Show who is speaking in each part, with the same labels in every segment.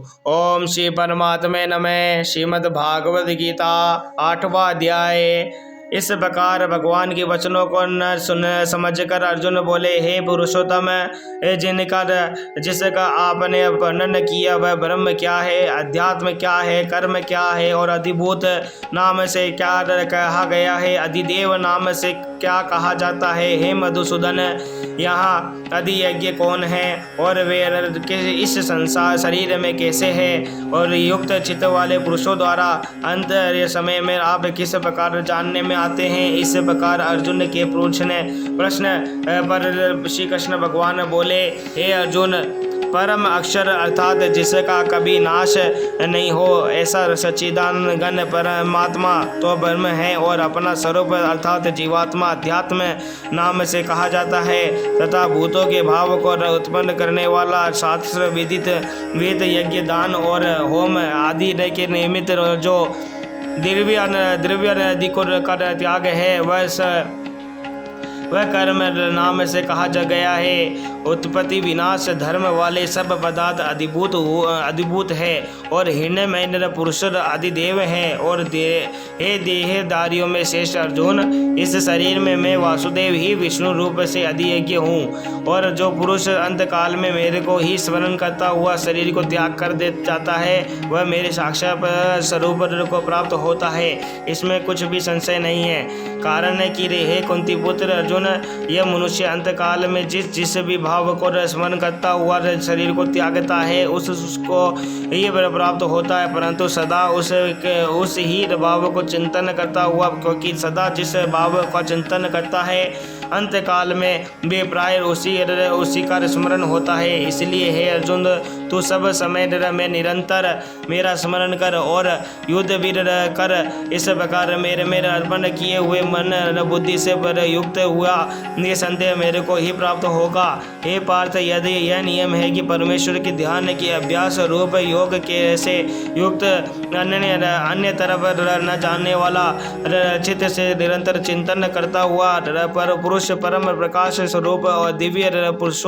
Speaker 1: ओम श्री परमात्मे नमः। श्रीमद् भागवत गीता 8वां अध्याय। इस प्रकार भगवान के वचनों को न सुन समझकर अर्जुन बोले, हे पुरुषोत्तम, जिसका आपने वर्णन किया वह ब्रह्म क्या है, अध्यात्म क्या है, कर्म क्या है और अधिभूत नाम से क्या कहा गया है, अधिदेव नाम से क्या कहा जाता है। हे मधुसूदन, यहाँ अधियज्ञ कौन है और वे इस संसार शरीर में कैसे है और युक्त चित्त वाले पुरुषों द्वारा अंत समय में आप किस प्रकार जानने में आते हैं। इस प्रकार अर्जुन के प्रश्न पर श्री कृष्ण भगवान बोले, हे अर्जुन, परम अक्षर अर्थात जिसका कभी नाश नहीं हो ऐसा सच्चिदानंद घन परमात्मा तो ब्रह्म है और अपना स्वरूप अर्थात जीवात्मा अध्यात्म नाम से कहा जाता है तथा भूतों के भाव को उत्पन्न करने वाला शास्त्र विदित वेद यज्ञ दान और होम आदि के निमित्त जो द्रव्य आदि को कर त्याग है वह कर्म नाम से कहा जा गया है। उत्पत्ति विनाश धर्म वाले सब पदार्थ अधिभूत है और हिरण्यमय पुरुष अधिदेव है। और हे देहधारियों में श्रेष्ठ अर्जुन, इस शरीर में मैं वासुदेव ही विष्णु रूप से अधियज्ञ हूँ और जो पुरुष अंत काल में मेरे को ही स्मरण करता हुआ शरीर को त्याग कर दे जाता है वह मेरे साक्षात स्वरूप को प्राप्त होता है। इसमें कुछ भी संशय नहीं है। कारण है कि हे कुंती पुत्र अर्जुन, यह मनुष्य अंत काल में जिस भी भाव को स्मरण करता हुआ शरीर को त्यागता है उसको ये प्राप्त होता है, परंतु सदा उस ही भाव को चिंतन करता हुआ, क्योंकि सदा जिस भाव का चिंतन करता है अंत काल में वे प्राय उसी का स्मरण होता है। इसलिए हे अर्जुन, तू सब समय में निरंतर मेरा स्मरण कर और युद्ध भी कर। इस प्रकार मेरे अर्पण किए हुए मन बुद्धि से युक्त हुआ निसंदेह मेरे को ही प्राप्त होगा। हे पार्थ, यदि यह नियम है कि परमेश्वर के ध्यान के अभ्यास रूप योग के से युक्त अन्य तरफ न जानने वाला चित्त से निरंतर चिंतन करता हुआ पुरुष परम प्रकाश स्वरूप और दिव्य पुरुष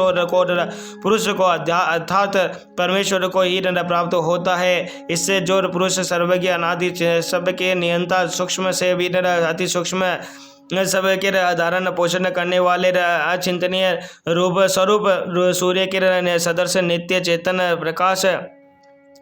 Speaker 1: को अर्थात परमेश्वर को ही प्राप्त होता है। इससे जो पुरुष सर्वज्ञ अनादि सबके नियंता सूक्ष्म से भी अति सूक्ष्म सबके धारण पोषण करने वाले अचिंतनीय रूप स्वरूप सूर्य के सदृश नित्य चेतन प्रकाश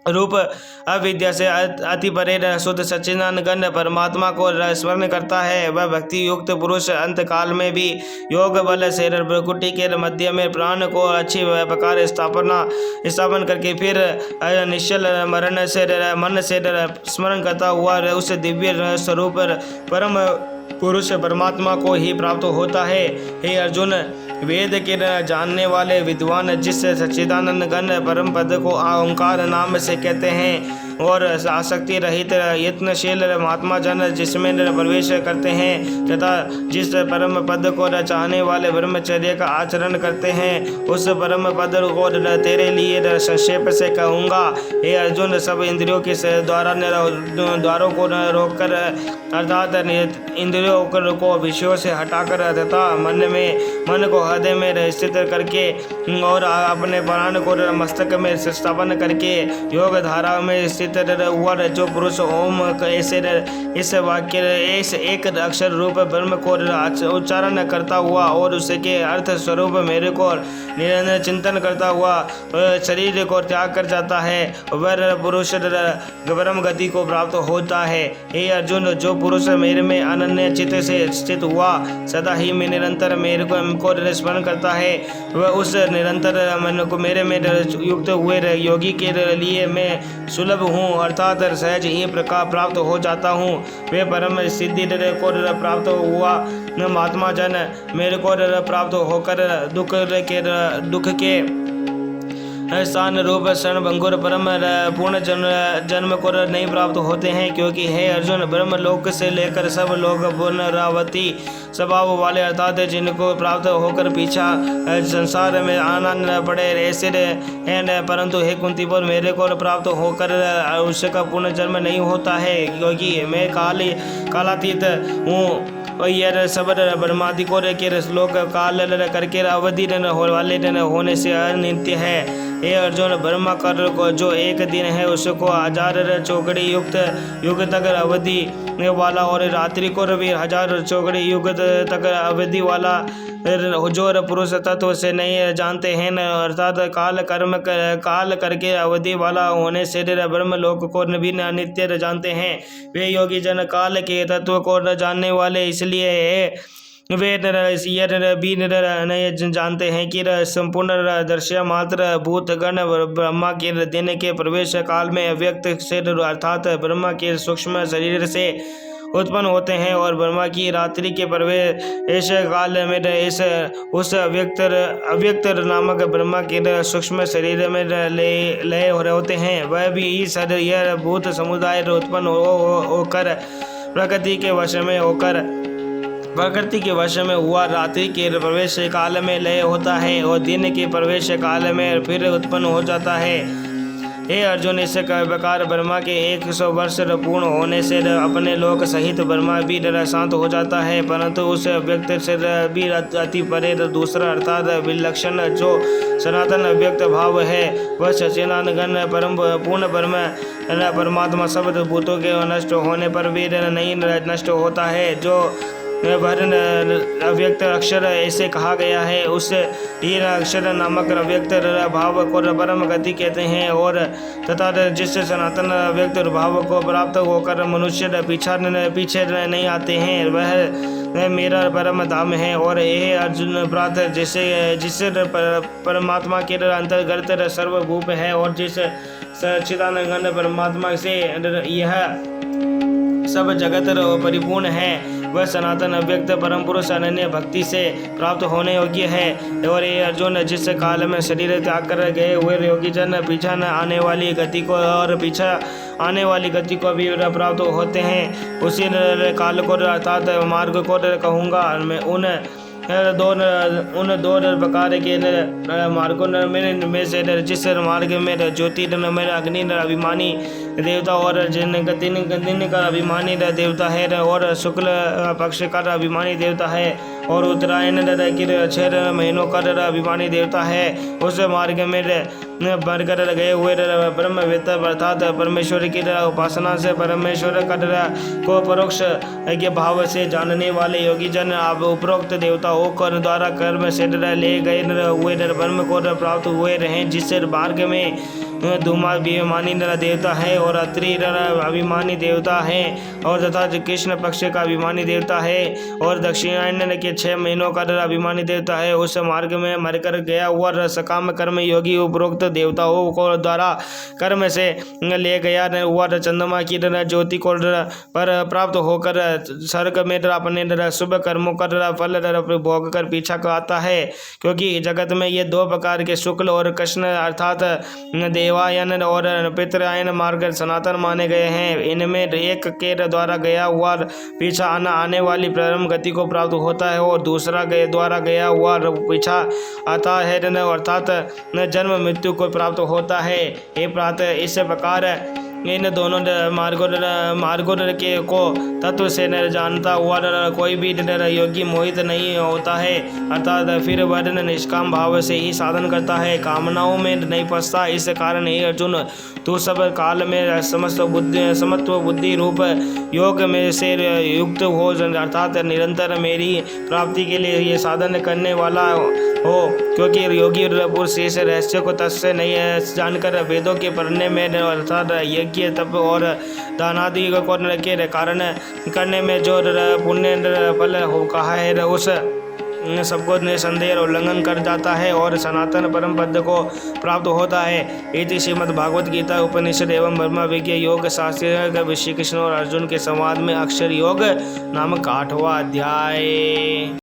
Speaker 1: रूप अविद्या से अति परे शुद्ध सच्चिदानंद घन परमात्मा को स्मरण करता है, वह भक्ति युक्त पुरुष अंत काल में भी योग बल से प्रकृति के मध्य में प्राण को अच्छी प्रकार स्थापन करके फिर निश्चल मन से स्मरण करता हुआ उस दिव्य स्वरूप परम पुरुष परमात्मा को ही प्राप्त होता है। हे अर्जुन, वेद के जानने वाले विद्वान जिस सच्चिदानंद घन परम पद को ओंकार नाम से कहते हैं और आसक्ति रहित यत्नशील महात्मा जन जिसमें प्रवेश करते हैं तथा जिस परम पद को चाहने वाले ब्रह्मचर्य का आचरण करते हैं उस परम पद को तेरे लिए संक्षेप से कहूँगा। हे अर्जुन, सब इंद्रियों के द्वारों को रोककर अर्थात इंद्रियों को विषयों से हटाकर तथा मन को हृदय में स्थित करके और अपने प्राण को मस्तक में स्थापन करके योग धारा में स्थित हुआ जो पुरुष ओम ऐसे इस वाक्य इस एक अक्षर रूप ब्रह्म को उच्चारण करता हुआ और उसके अर्थ स्वरूप मेरे को निरंतर चिंतन करता हुआ शरीर को त्याग कर जाता है वह पुरुष परम गति को प्राप्त होता है। हे अर्जुन, जो पुरुष मेरे में अनन्य चित्त से स्थित हुआ सदा ही में निरंतर मेरे को स्मरण करता है वह उस निरंतर मन को मेरे में युक्त हुए योगी के लिए मैं सुलभ हूँ अर्थात सहज ही प्रकार प्राप्त हो जाता हूँ। वे परम सिद्धि को प्राप्त हुआ महात्मा जन मेरे को प्राप्त होकर दुख के स्थान रूप शरण भंगुर परम पूर्ण जन्म को नहीं प्राप्त होते हैं, क्योंकि हे अर्जुन, ब्रह्म लोक से लेकर सब लोग पुनरावृत्ति स्वभाव वाले अर्थात जिनको प्राप्त होकर पीछा संसार में आना न पड़े ऐसे हैं, परंतु हे कुंतीपुर, मेरे को प्राप्त होकर उसका पुनर्जन्म नहीं होता है, क्योंकि मैं कालातीत हूँ यह सबर ब्रह्मादि को के श्लोक काल करके अवधि वाले होने से अनित्य है। हे अर्जुन, ब्रह्मा कर को जो एक दिन है उसको 1000 चौकड़ी युग तक अवधि वाला और रात्रि को भी 1000 चौकड़ी युग तक अवधि वाला हुजूर पुरुष तत्व से नहीं जानते हैं, अर्थात काल करके अवधि वाला होने से ब्रह्म लोक को भी अनित्य जानते हैं। वे योगी जन काल के तत्व को न जानने वाले इसलिए वे भी नहीं जानते हैं कि संपूर्ण दृश्य मात्र भूत गण ब्रह्मा के दिन के प्रवेश काल में अव्यक्त से अर्थात ब्रह्मा के सूक्ष्म शरीर से उत्पन्न होते हैं और ब्रह्मा की रात्रि के प्रवेश काल में उस अव्यक्त नामक ब्रह्मा के सूक्ष्म शरीर में लय होते हैं। वह भी यह भूत समुदाय उत्पन्न होकर प्रकृति के वश में हुआ रात्रि के प्रवेश काल में लय होता है और दिन के प्रवेश काल में फिर उत्पन्न हो जाता है। हे अर्जुन, इस प्रकार ब्रह्मा के 100 वर्ष पूर्ण होने से अपने लोक सहित ब्रह्मा भी शांत हो जाता है, परंतु उस व्यक्त से भी अति परे दूसरा अर्थात विलक्षण जो सनातन अव्यक्त भाव है वह सच्चिदानंद परम पूर्ण परमात्मा शब्द भूतों के नष्ट होने पर भी नहीं नष्ट होता है। जो वर्ण अव्यक्त अक्षर ऐसे कहा गया है उस ही अक्षर नामक अव्यक्त भाव को परम गति कहते हैं और तथा जिस सनातन अव्यक्त भाव को प्राप्त होकर मनुष्य पीछे नहीं आते हैं वह मेरा परम धाम है। और यह अर्जुन प्रार्थ जिस परमात्मा के अंतर्गत सर्वभूप है और जिस सच्चिदानंद परमात्मा से यह सब जगत परिपूर्ण है वह सनातन अव्यक्त परम पुरुष अनन्य भक्ति से प्राप्त होने योग्य है। और ये अर्जुन, जिस काल में शरीर त्याग कर गए हुए योगी जन पीछा न आने वाली गति को और पीछा आने वाली गति को भी प्राप्त होते हैं, उसी काल को अर्थात मार्ग को कहूँगा। मैं उन दो प्रकार के मार्गों में से जिस मार्ग में ज्योति में अग्नि अभिमानी देवता और दिन का अभिमानी देवता है और शुक्ल पक्ष का अभिमानी देवता है और उत्तरायण के 6 महीनों का अभिमानी देवता है, उस मार्ग में बढ़कर गए हुए ब्रह्मवेत्ता अर्थात परमेश्वर की उपासना से परमेश्वर को परोक्ष के भाव से जानने वाले योगी जन आप उपरोक्त देवताओं को द्वारा कर्म से ले गए हुए ब्रह्म को प्राप्त हुए रहे, जिससे मार्ग में धूमा अभिमानी देवता है और अत्रि अभिमानी देवता है और तथा कृष्ण पक्ष का अभिमानी देवता है और दक्षिणायन के 6 महीनों का अभिमानी देवता है। उस मार्ग में मरकर गया हुआ सकाम कर्म योगी उपरोक्त देवताओं को द्वारा कर्म से ले गया हुआ चंद्रमा की ज्योति को पर प्राप्त होकर स्वर्ग में अपने शुभ कर्मों का फल भोग कर पीछा आता है, क्योंकि जगत में ये 2 प्रकार के शुक्ल और कृष्ण अर्थात देवायन और पितरायन मार्ग सनातन माने गए हैं। इनमें एक के द्वारा गया हुआ पीछा आने वाली परम गति को प्राप्त होता है और दूसरा द्वारा गया हुआ पीछा आता है अर्थात जन्म मृत्यु को प्राप्त होता है। ये प्रातः इस प्रकार इन दोनों मार्गों के को तत्व से जानता हुआ कोई भी योगी मोहित नहीं होता है, अर्थात फिर वह निष्काम भाव से ही साधन करता है, कामनाओं में नहीं फंसता। इस कारण हे अर्जुन, तू सब काल में समत्व बुद्धि रूप योग में से युक्त हो, अर्थात निरंतर मेरी प्राप्ति के लिए ये साधन करने वाला हो, क्योंकि योगी पुरुष इस रहस्य को तस्य नहीं जानकर वेदों के पढ़ने में अर्थात यज्ञ तप और दानादि को के कारण करने में जो पुण्य फल हो कहा है उस सबको निसंदेह उल्लंघन कर जाता है और सनातन परम पद को प्राप्त होता है। इति श्रीमद् भागवत गीता उपनिषद एवं ब्रह्म विज्ञ योग शास्त्र श्री कृष्ण और अर्जुन के संवाद में अक्षर योग नामक 8वां अध्याय।